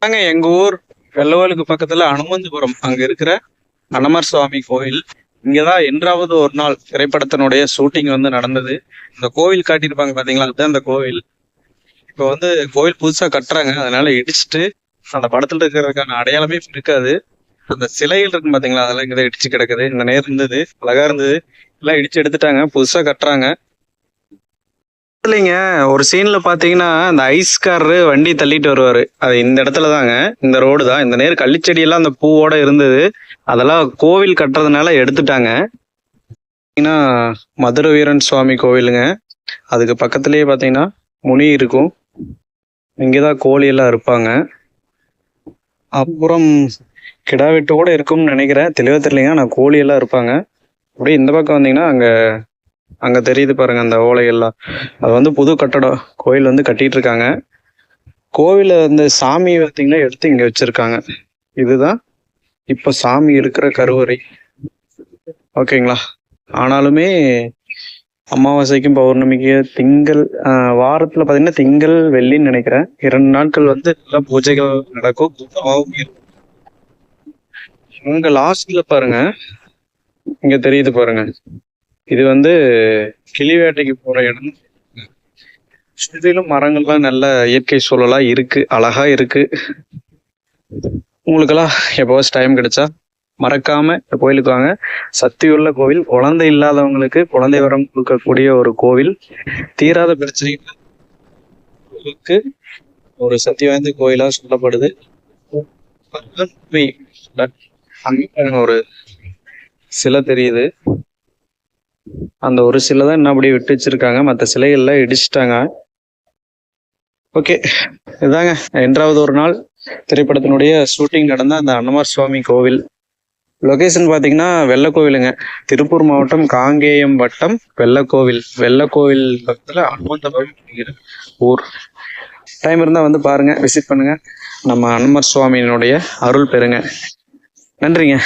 நாங்க எங்க ஊர் வெள்ளவலுக்கு பக்கத்துல அனுமந்தபுரம் அங்க இருக்கிற அனமர் சுவாமி கோயில். இங்கதான் என்றாவது ஒரு நாள் திரைப்படத்தினுடைய ஷூட்டிங் நடந்தது. இந்த கோவில் காட்டியிருப்பாங்க பாத்தீங்களா, அதுதான் இந்த கோவில். இப்ப கோவில் புதுசா கட்டுறாங்க, அதனால இடிச்சுட்டு அந்த படத்துல இருக்கிறதுக்கான அடையாளமே இருக்காது. அந்த சிலைகள் இருக்கு பாத்தீங்களா, அதெல்லாம் இங்கதான் இடிச்சு கிடக்குது. இந்த நேரம் இருந்தது, அழகா இருந்தது, எல்லாம் இடிச்சு எடுத்துட்டாங்க, புதுசா கட்டுறாங்க. இல்லைங்க, ஒரு சீன்ல பாத்தீங்கன்னா அந்த ஐஸ்காரரு வண்டி தள்ளிட்டு வருவாரு, அது இந்த இடத்துல தாங்க, இந்த ரோடு தான். இந்த நேர் கள்ளிச்செடி எல்லாம் அந்த பூவோட இருந்தது, அதெல்லாம் கோவில் கட்டுறதுனால எடுத்துட்டாங்க. பாத்தீங்கன்னா மதுரை வீரன் சுவாமி கோவிலுங்க. அதுக்கு பக்கத்துலயே பாத்தீங்கன்னா முனி இருக்கும், இங்கதான் கோழி எல்லாம் இருப்பாங்க. அப்புறம் கிடா வெட்டு கூட இருக்கும்னு நினைக்கிறேன், தெளிவா தெரியலைங்க. நான் கோழி எல்லாம் இருப்பாங்க. அப்படியே இந்த பக்கம் வந்தீங்கன்னா அங்க அங்க தெரியுது பாருங்க அந்த ஓலைகள்லாம். அது புது கட்டடம், கோயில் கட்டிட்டு இருக்காங்க. கோவில சாமி பார்த்தீங்கன்னா எடுத்து இங்க வச்சிருக்காங்க. இதுதான் இப்ப சாமி இருக்கிற கருவறை. ஓகேங்களா? ஆனாலுமே அமாவாசைக்கும் பௌர்ணமிக்கு திங்கள் வாரத்துல பாத்தீங்கன்னா திங்கள் வெள்ளின்னு நினைக்கிறேன், 2 நாட்கள் நல்லா பூஜைகள் நடக்கும். இங்க லாஸ்ட்ல பாருங்க, இங்க தெரியுது பாருங்க, இது கிளி வேட்டைக்கு போற இடம். சுற்றிலும் மரங்கள்லாம் நல்ல இயற்கை சூழலா இருக்கு, அழகா இருக்கு. உங்களுக்கெல்லாம் எப்போவாச்சும் டைம் கிடைச்சா மறக்காம இந்த கோயிலுக்கு வாங்க. சக்தியுள்ள கோவில், குழந்தை இல்லாதவங்களுக்கு குழந்தை வரம் கொடுக்கக்கூடிய ஒரு கோவில், தீராத பிரச்சனைகளுக்கு ஒரு சக்தி வாய்ந்த கோயிலா சொல்லப்படுது. ஒரு சிலை தெரியுது, அந்த ஒரு சிலை தான் இன்னும் அப்படியே விட்டு வச்சிருக்காங்க, மற்ற சிலைகள்லாம் இடிச்சிட்டாங்க. ஓகே, இதாங்க என்றாவது ஒரு நாள் திரைப்படத்தினுடைய ஷூட்டிங் நடந்த அந்த அன்னமார் சுவாமி கோவில். லொகேஷன் பார்த்தீங்கன்னா வெள்ளக்கோவிலுங்க, திருப்பூர் மாவட்டம் காங்கேயம் வட்டம் வெள்ளக்கோவில். வெள்ளக்கோவில் பக்கத்தில் அனுமந்தபுரம் ஊர். டைம் இருந்தால் பாருங்க, விசிட் பண்ணுங்க, நம்ம அன்னமார் சுவாமியினுடைய அருள் பெறுங்க. நன்றிங்க.